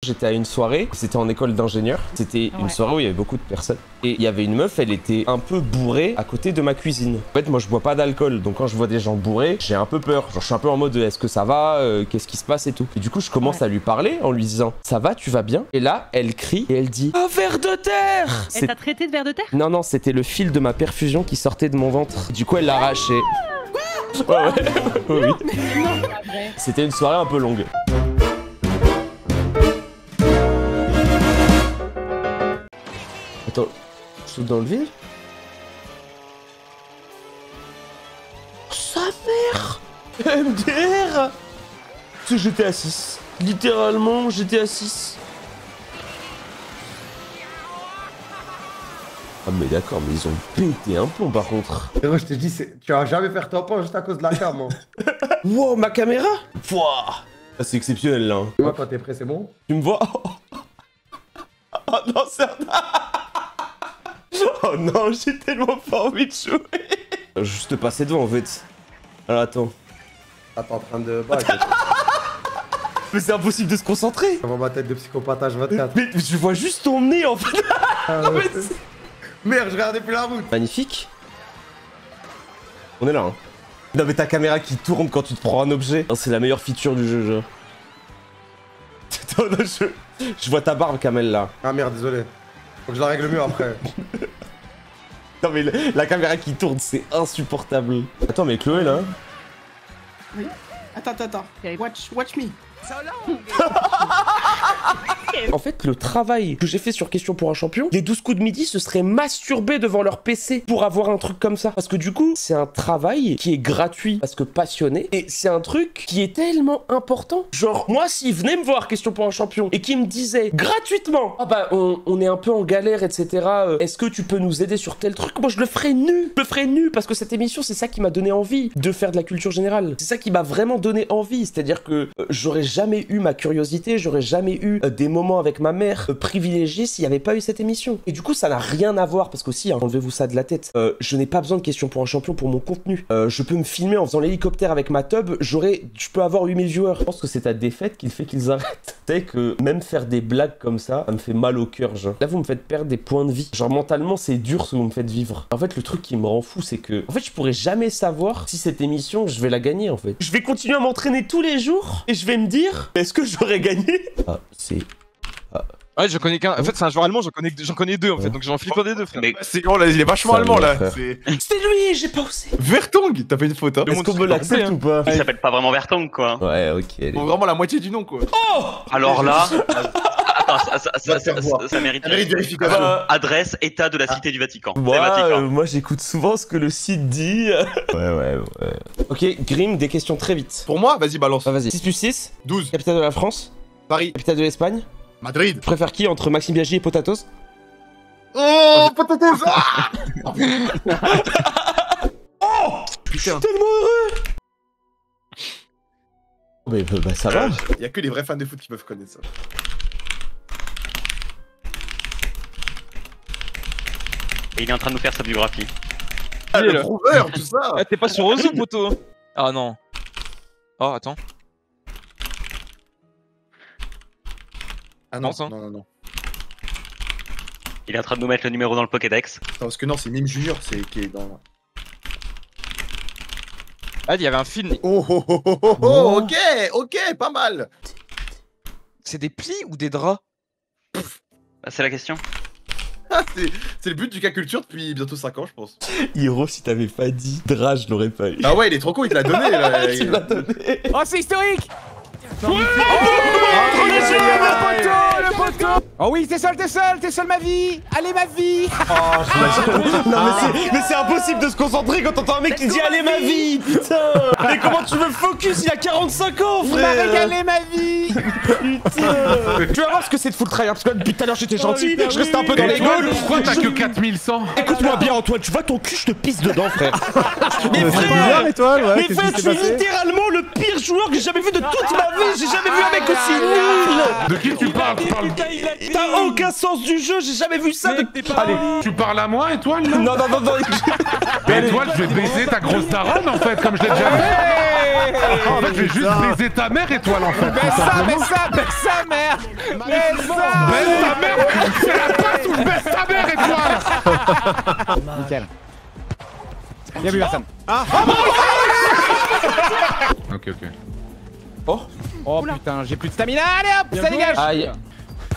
J'étais à une soirée, c'était en école d'ingénieur. C'était une soirée où il y avait beaucoup de personnes. Et il y avait une meuf, elle était un peu bourrée à côté de ma cuisine. En fait, moi, je bois pas d'alcool. Donc, quand je vois des gens bourrés, j'ai un peu peur. Genre, je suis un peu en mode, est-ce que ça va? Qu'est-ce qui se passe et tout. Et du coup, je commence à lui parler en lui disant, ça va, tu vas bien? Et là, elle crie et elle dit, un ver de terre! Elle t'a traité de ver de terre? Non, non, c'était le fil de ma perfusion qui sortait de mon ventre. Du coup, elle l'a arraché. Ouais. Oui. C'était une soirée un peu longue. Attends, je saute dans le vide? Sa mère! MDR! C'est GTA 6. Littéralement, GTA 6. Ah mais d'accord, mais ils ont pété un plomb par contre. Frérot, je te dis, tu vas jamais faire ton point juste à cause de la cam. Hein. Wow, ma caméra? Pouah. Ah, c'est exceptionnel là. Hein. Moi, quand t'es prêt, c'est bon? Tu me vois? Oh non, c'est... Oh non, j'ai tellement pas envie de jouer. Juste passer devant en fait. Alors attends. Ah, t'es en train de back. Mais c'est impossible de se concentrer. Avant ma tête de psychopatage 24. Mais je vois juste ton nez en fait. Ah, ouais. Merde, je regardais plus la route. Magnifique. On est là, hein. Non mais ta caméra qui tourne quand tu te prends un objet. C'est la meilleure feature du jeu, genre. Attends, non, je vois ta barbe, Kamel, là. Ah merde, désolé. Faut que je la règle mieux après. Non mais la caméra qui tourne, c'est insupportable. Attends, mais Chloé, là. Oui. Attends. Watch me. En fait, le travail que j'ai fait sur Question pour un champion, les 12 coups de midi se seraient masturbés devant leur PC pour avoir un truc comme ça. Parce que du coup, c'est un travail qui est gratuit parce que passionné. Et c'est un truc qui est tellement important. Genre, moi, s'ils venaient me voir Question pour un champion et qu'ils me disaient gratuitement, ah bah, on est un peu en galère, etc. Est-ce que tu peux nous aider sur tel truc? Moi, je le ferais nu. Je le ferais nu parce que cette émission, c'est ça qui m'a donné envie de faire de la culture générale. C'est ça qui m'a vraiment donné envie. C'est-à-dire que j'aurais jamais eu ma curiosité, j'aurais jamais eu des moments avec ma mère privilégiés s'il n'y avait pas eu cette émission. Et du coup, ça n'a rien à voir, parce qu'aussi, hein, enlevez-vous ça de la tête, je n'ai pas besoin de Question pour un champion pour mon contenu. Je peux me filmer en faisant l'hélicoptère avec ma tub, je peux avoir 8000 viewers. Je pense que c'est ta défaite qui fait qu'ils arrêtent. Tu sais que même faire des blagues comme ça me fait mal au cœur, genre. Là, vous me faites perdre des points de vie. Genre, mentalement, c'est dur ce que vous me faites vivre. En fait, le truc qui me rend fou, c'est que... En fait, je pourrais jamais savoir si cette émission, je vais la gagner, en fait. Je vais continuer à m'entraîner tous les jours, et je vais me dire, est-ce que j'aurais gagné? Ah, c'est... Ouais, je connais qu'un. En fait, c'est un joueur allemand, j'en connais deux en fait, donc j'en flippe des deux, frère. Mais c'est gros, là, il est vachement Ça, allemand là. frère. C'est lui, j'ai pas osé. Vertong, t'as fait une faute. Hein. Est-ce qu'on me l'accepte ou pas? Il s'appelle pas vraiment Vertong, quoi. Ouais, ok. Allez. Faut vraiment la moitié du nom, quoi. Oh! Alors là... Attends, ça mérite vérification. Adresse, état de la cité du Vatican. Moi j'écoute souvent ce que le site dit. Ouais. Ok, Grim, des questions très vite. Pour moi, vas-y, balance. Ah, vas-y. 6 plus 6. 12. Capitale de la France. Paris. Capitale de l'Espagne. Madrid. Tu préfères qui entre Maxime Biaggi et Potatoes? Oh, Potatoes. Oh, je suis tellement heureux. Mais bah ça va. Y'a que les vrais fans de foot qui peuvent connaître ça. Et il est en train de nous faire sa biographie. Ah, le prouveur, tout ça. Ah, t'es pas sur Ozu, poteau. Ah non. Oh, attends. Ah non, Pense, hein. non. Il est en train de nous mettre le numéro dans le Pokédex. Non, parce que non, c'est Mime Junior, c'est qui est dans... Ah, il y avait un film. Oh, ok, pas mal. C'est des plis ou des draps? Bah, c'est la question. Ah, c'est le but du cas culture depuis bientôt 5 ans, je pense. Hiro, si t'avais pas dit Dra, je l'aurais pas eu. Ah ouais, il est trop con, il te l'a donné. Là, Tu me l'as donné. Oh, c'est historique. Ouais, le poteau. Oh oui, t'es seul ma vie. Allez, ma vie. Non mais c'est impossible de se concentrer quand t'entends un mec qui dit allez ma vie, putain. Mais comment tu veux focus? Il a 45 ans, Il m'a frère. régalé ma vie. Putain. Tu vas voir ce que c'est de full tryhard, parce que depuis tout à l'heure j'étais gentil, je restais un peu dans les gaules. Pourquoi t'as que 4100? Écoute-moi bien Antoine, tu vois ton cul, je te pisse dedans, frère. Mais frère, mais frère, je suis littéralement vraiment le pire joueur que j'ai jamais vu de toute ma vie. J'ai jamais vu un mec aussi nul. De qui tu parles? T'as aucun sens du jeu, j'ai jamais vu ça. Allez. Tu parles à moi, Étoile, là? Non. Étoile, je vais baiser ta grosse daronne, en fait, comme je l'ai déjà fait. En fait, je vais juste baiser ta mère, Étoile, en fait. Baisse sa mère. Baisse ta mère. C'est la passe où je baisse ta mère, Étoile. Nickel. Y'a vu personne. Ok. Oh putain, j'ai plus de stamina. Allez hop, ça dégage. Aïe.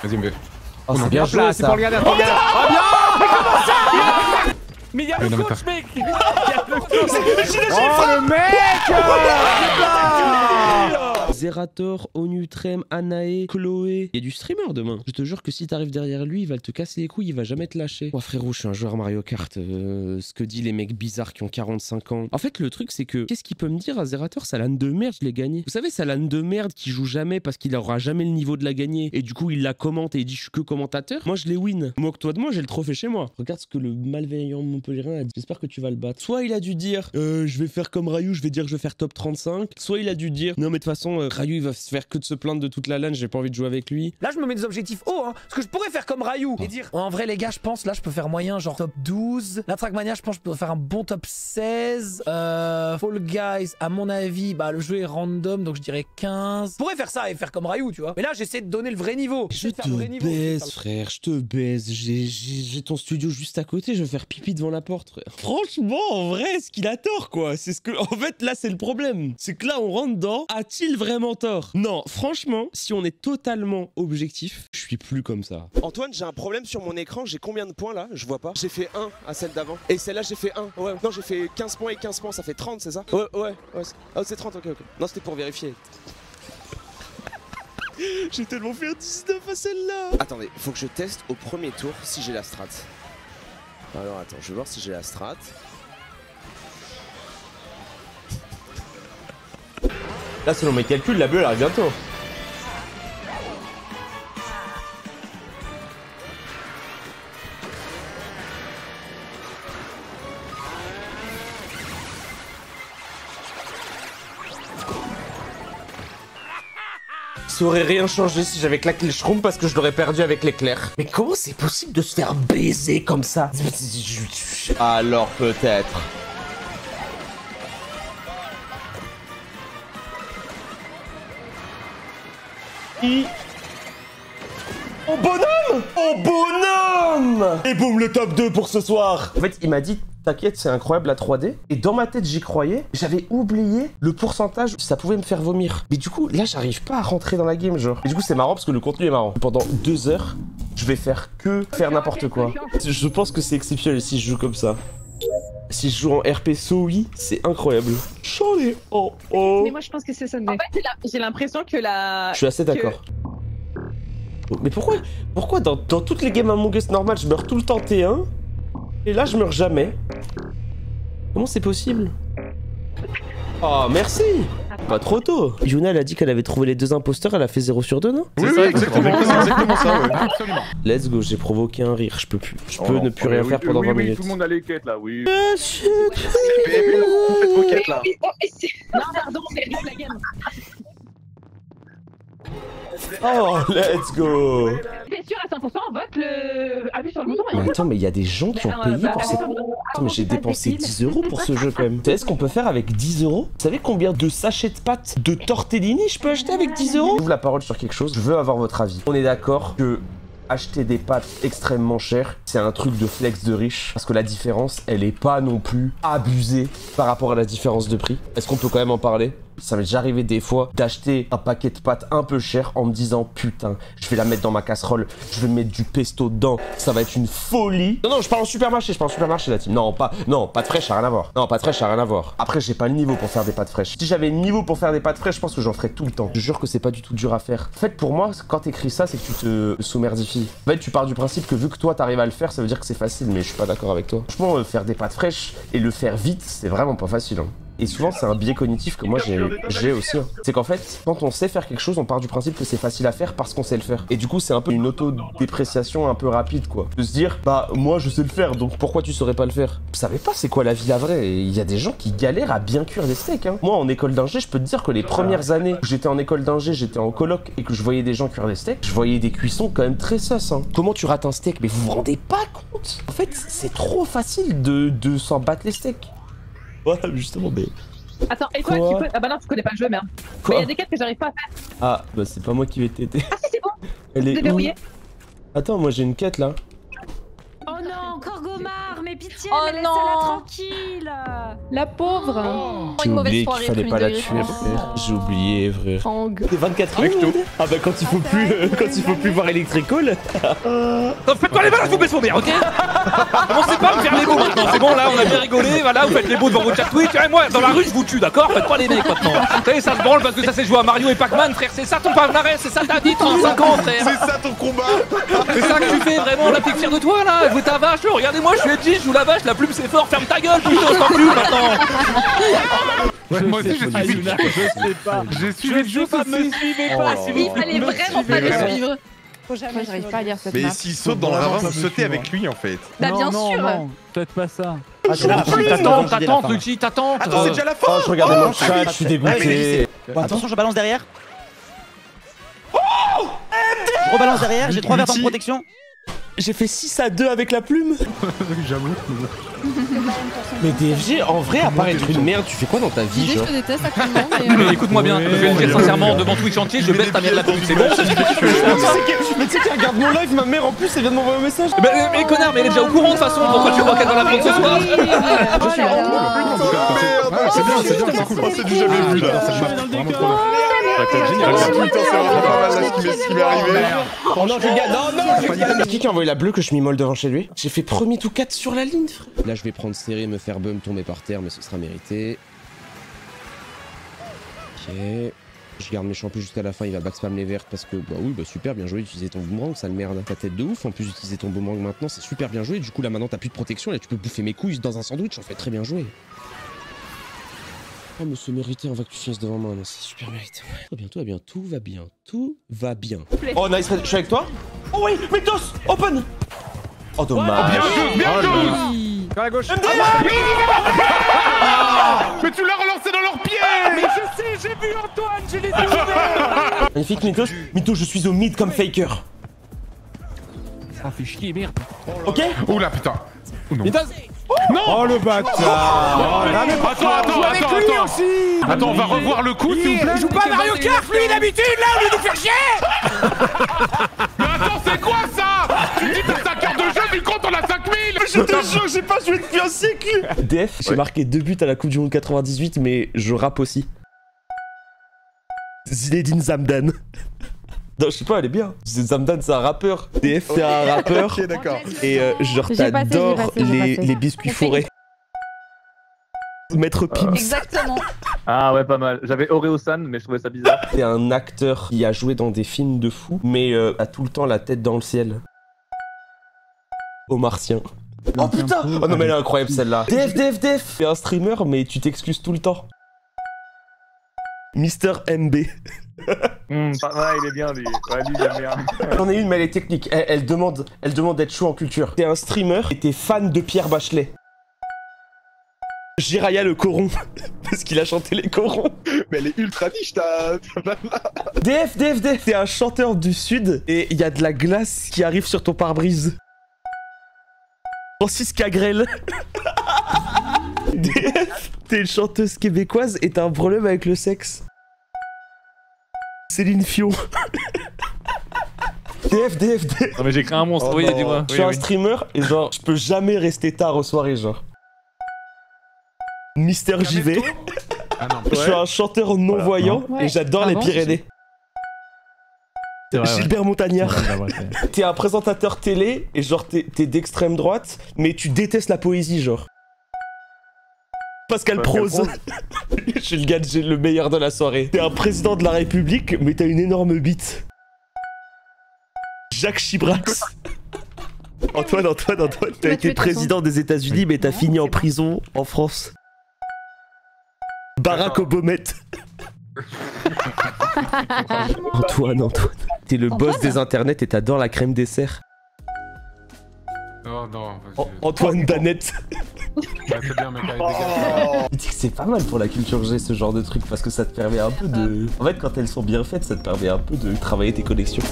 Vas-y, me Oh, c'est bien joué, C'est ça. pour le garder. Oh bien. Mais y'a le coach, mec. Oh le mec. Zerator, Onutrem, Anae, Chloé. Il y a du streamer demain. Je te jure que si t'arrives derrière lui, il va te casser les couilles, il va jamais te lâcher. Moi frérot, je suis un joueur Mario Kart. Ce que disent les mecs bizarres qui ont 45 ans. En fait, le truc c'est que, qu'est-ce qu'il peut me dire à Zerator? Sa LAN de merde, je l'ai gagné. Vous savez, sa LAN de merde qui joue jamais parce qu'il aura jamais le niveau de la gagner. Et du coup, il la commente et il dit je suis que commentateur. Moi, je les win. Moque-toi de moi, j'ai le trophée chez moi. Regarde ce que le malveillant Montpellierin a dit. J'espère que tu vas le battre. Soit il a dû dire je vais faire comme Rayou, je vais dire que je vais faire top 35. Soit il a dû dire non mais de toute façon Rayou il va se faire que de se plaindre de toute la LAN, j'ai pas envie de jouer avec lui. Là, je me mets des objectifs hauts, hein. Parce que je pourrais faire comme Rayou et dire en vrai, les gars, je pense là, je peux faire moyen, genre top 12. La Trackmania, je pense que je peux faire un bon top 16. Fall Guys, à mon avis, bah le jeu est random, donc je dirais 15. Je pourrais faire ça et faire comme Rayou, tu vois. Mais là, j'essaie de donner le vrai niveau. Je te baise, frère, je te baise. J'ai ton studio juste à côté, je vais faire pipi devant la porte, frère. Franchement, en vrai, est-ce qu'il a tort, quoi? C'est ce que. En fait, là, c'est le problème. C'est que là, on rentre dans. A-t-il vraiment tort? Non, franchement, si on est totalement objectif, je suis plus comme ça. Antoine, j'ai un problème sur mon écran. J'ai combien de points là? Je vois pas. J'ai fait 1 à celle d'avant. Et celle-là, j'ai fait 1. Ouais, non, j'ai fait 15 points et 15 points. Ça fait 30, c'est ça? Ouais. Oh, c'est 30, ok. Non, c'était pour vérifier. J'ai tellement fait un 19 à celle-là. Attendez, faut que je teste au premier tour si j'ai la strat. Alors attends, je vais voir si j'ai la strat. Là, selon mes calculs, la bleue elle arrive bientôt. Ça aurait rien changé si j'avais claqué le shroom parce que je l'aurais perdu avec l'éclair. Mais comment c'est possible de se faire baiser comme ça? Alors peut-être. Oh bonhomme! Oh bonhomme! Et boum, le top 2 pour ce soir. En fait, il m'a dit, t'inquiète, c'est incroyable la 3D. Et dans ma tête, j'y croyais. J'avais oublié le pourcentage, ça pouvait me faire vomir. Mais du coup, là, j'arrive pas à rentrer dans la game, genre. Et du coup, c'est marrant parce que le contenu est marrant. Pendant 2 heures, je vais faire n'importe quoi. Je pense que c'est exceptionnel si je joue comme ça. Si je joue en RP oui, c'est incroyable. J'en ai Mais moi je pense que c'est Sunday. En fait, j'ai l'impression que la... Je suis assez d'accord. Mais pourquoi dans toutes les games Among Us normales, je meurs tout le temps T1 et là je meurs jamais? Comment c'est possible? Oh merci. Pas trop tôt. Yuna elle a dit qu'elle avait trouvé les 2 imposteurs, elle a fait 0 sur 2 non? C'est ça, exactement ça, ouais. Absolument. Let's go, j'ai provoqué un rire, je peux plus. Je peux ne plus rien faire pendant 20 minutes. Tout le monde a les quêtes là, oui. Faites vos quêtes là. Non, pardon, c'est la game. Oh, let's go. T'es sûr à 100%, vote le... Appuie sur le bouton. Mais attends, mais il y a des gens qui ont payé pour cette... Attends, mais j'ai dépensé 10 € pour ce jeu quand même. Vous savez ce qu'on peut faire avec 10 €? Vous savez combien de sachets de pâtes de tortellini je peux acheter avec 10 €? J'ouvre la parole sur quelque chose, je veux avoir votre avis. On est d'accord que acheter des pâtes extrêmement chères, c'est un truc de flex de riche. Parce que la différence, elle est pas non plus abusée par rapport à la différence de prix. Est-ce qu'on peut quand même en parler? Ça m'est déjà arrivé des fois d'acheter un paquet de pâtes un peu cher en me disant putain, je vais la mettre dans ma casserole, je vais mettre du pesto dedans, ça va être une folie. Non, je parle en supermarché, la team. Non, pâtes fraîches, ça n'a rien à voir. Non, pâtes fraîches, ça n'a rien à voir. Après, j'ai pas le niveau pour faire des pâtes fraîches. Si j'avais le niveau pour faire des pâtes fraîches, je pense que j'en ferais tout le temps. Je jure que c'est pas du tout dur à faire. En fait, pour moi, quand t'écris ça, c'est que tu te sous-merdifies. En fait, tu pars du principe que vu que toi, t'arrives à le faire, ça veut dire que c'est facile, mais je suis pas d'accord avec toi. Franchement, faire des pâtes fraîches et le faire vite, c'est vraiment pas facile. Hein. Et souvent, c'est un biais cognitif que moi j'ai aussi. Hein. C'est qu'en fait, quand on sait faire quelque chose, on part du principe que c'est facile à faire parce qu'on sait le faire. Et du coup, c'est un peu une auto-dépréciation un peu rapide, quoi. De se dire, bah, moi, je sais le faire, donc pourquoi tu saurais pas le faire? Vous savez pas c'est quoi la vie la vraie. Et il y a des gens qui galèrent à bien cuire des steaks, hein. Moi, en école d'ingé, je peux te dire que les premières années où j'étais en école d'ingé, j'étais en coloc et que je voyais des gens cuire des steaks, je voyais des cuissons quand même très sus, hein. Comment tu rates un steak? Mais vous vous rendez pas compte? En fait, c'est trop facile de s'en battre les steaks. Voilà, justement, mais... Attends, et quoi, tu peux... Ah bah non, tu connais pas le jeu, merde. Quoi? Mais il y a des quêtes que j'arrive pas à faire. Ah, bah c'est pas moi qui vais t'aider. Ah si, c'est bon. Elle est Déverrouillé. Attends, moi j'ai une quête là. Oh non, encore Gomard, mais pitié, Oh mais laissez-la non. tranquille. La pauvre. J'ai oublié qu'il fallait pas la tuer, frère. J'ai oublié, frère. T'es 24 ans, ah bah quand il faut plus voir Electrical. Faites-moi les balles, vous baissez vos mères, ok? Commencez pas à me faire les beaux maintenant, c'est bon là, on a bien rigolé, voilà, vous faites les beaux devant votre chat Twitch. Et moi, dans la rue, je vous tue, d'accord? Faites pas les mecs maintenant. Vous savez, ça se branle parce que ça s'est joué à Mario et Pac-Man, frère, c'est ça ton palmarès, c'est ça ta vie, 35 ans, frère. C'est ça ton combat. C'est ça que tu fais vraiment, là, t'es fier de toi là? Jouer ta vache, regardez-moi, je suis edgy, je joue la vache, la plume c'est fort, ferme ta gueule, putain, on s'en plus maintenant. Ouais, moi aussi, j'ai suivi. Je sais pas. J'ai suivi le jeu, pas, me suivez pas, s'il vous Il plaît. fallait vraiment pas le suivre. Faut jamais. J'arrive pas à lire cette Mais map. s'il saute dans le ravin, vous sautez avec lui en fait. Bah bien non, sûr. non, faites pas ça. T'attends, Luigi, t'attends. Attends, c'est déjà la fin. Oh, je regardais mon chat, je suis dégoûté. Attention, je balance derrière. Je rebalance derrière, j'ai 3 verres en protection. J'ai fait 6-2 avec la plume. J'avoue. Mais DFG, en vrai, à part être une merde, tu fais quoi dans ta vie, Je genre? te déteste actuellement, Mais écoute-moi bien, je vais le dire sincèrement devant Twitch entier, je baisse ta mère la plume, c'est bon? Mais tu sais qu'elle regarde mon live, ma mère en plus, elle vient de m'envoyer un message. Mais connard, mais elle est déjà au courant de toute façon, pourquoi tu crois qu'elle va la prendre ce soir? C'est bien, c'est cool. C'est du jamais vu là. C'est vraiment trop bien. Putain, c'est vraiment pas mal là ce qui m'est arrivé. Oh non, je gagne. Non, qui a envoyé la bleue que je m'immole devant chez lui? J'ai fait premier tout 4 sur la ligne, frère. Là, je vais prendre serré, me faire bum, tomber par terre, mais ce sera mérité. Ok. Je garde mes shampoings jusqu'à la fin, il va backspam les vertes parce que, bah oui, bah super, bien joué d'utiliser ton boomerang, sale merde. Ta tête de ouf, en plus d'utiliser ton boomerang maintenant, c'est super bien joué. Du coup, là maintenant, t'as plus de protection, là tu peux bouffer mes couilles dans un sandwich, en fait, très bien joué. Oh, mais c'est mérité, on va que tu finisses devant moi, non, c'est super mérité. Tout va bien, tout va bien, tout va bien. Oh, nice, je suis avec toi. Oh oui, Mythos, open. Oh, dommage. Bien joué, bien joué. Vers la gauche. Mais tu l'as relancé dans leurs pieds. Mais je sais, j'ai vu Antoine, je l'ai trouvé. Magnifique, Mythos. Mythos, je suis au mid comme faker. Ça fait chier, merde. Ok. Oula, putain. Oh non. Non. Oh le bâtard. Attends, on va revoir le coup, s'il vous plaît. Il joue pas à Mario Kart, lui, d'habitude, là, au lieu de nous faire chier. Mais attends, c'est quoi ça? Tu me dis que t'as 5 heures de jeu, du compte on a 5000. Je te jure, j'ai pas joué depuis un siècle. DF, j'ai marqué 2 buts à la Coupe du Monde 98, mais je rappe aussi. Zinedine Zamdan. Non, je sais pas, elle est bien. Zamdan, c'est un rappeur. DF, c'est un rappeur. Ok, d'accord. Et genre, t'adores les biscuits fourrés. Maître Pims. Exactement. Ah ouais, pas mal. J'avais Oreo-san, mais je trouvais ça bizarre. C'est un acteur qui a joué dans des films de fous, mais a tout le temps la tête dans le ciel. Au martien. Oh putain! Oh non, mais elle est incroyable celle-là. DF! T'es un streamer, mais tu t'excuses tout le temps. Mister MB. Ouais, il est bien, lui. Ouais, lui, j'aime bien. J'en ai une, mais elle est technique. Elle demande d'être chaud en culture. T'es un streamer et t'es fan de Pierre Bachelet. Jiraya le coron. Parce qu'il a chanté les corons. Mais elle est ultra niche, t'as. DF. T'es un chanteur du sud et il y a de la glace qui arrive sur ton pare-brise. Francis Cagrel. DF, t'es une chanteuse québécoise et t'as un problème avec le sexe. Céline Fion. DF. Non mais j'ai créé un monstre, Oh oui, non. dis-moi. Je suis un streamer et genre, je peux jamais rester tard aux soirées, genre. Mister JV. Ah non. Je suis un chanteur non-voyant Ouais. et j'adore les Avant, Pyrénées. Gilbert Montagnard. T'es un présentateur télé et genre t'es d'extrême droite, mais tu détestes la poésie, genre. Pascal Prose. Je suis le gars, j'ai le meilleur de la soirée. T'es un président de la République, mais t'as une énorme bite. Jacques Chirac. Antoine, t'as été président des États-Unis, mais t'as fini en prison en France. Barack Obama. Antoine. T'es le boss des internets et t'adores la crème dessert. Oh non, vas-y. Antoine Danette. Ouais, c'est bien, mec, allez, dégage. Tu dis que c'est pas mal pour la culture G ce genre de truc parce que ça te permet un peu de... En fait, quand elles sont bien faites, ça te permet un peu de travailler tes connexions.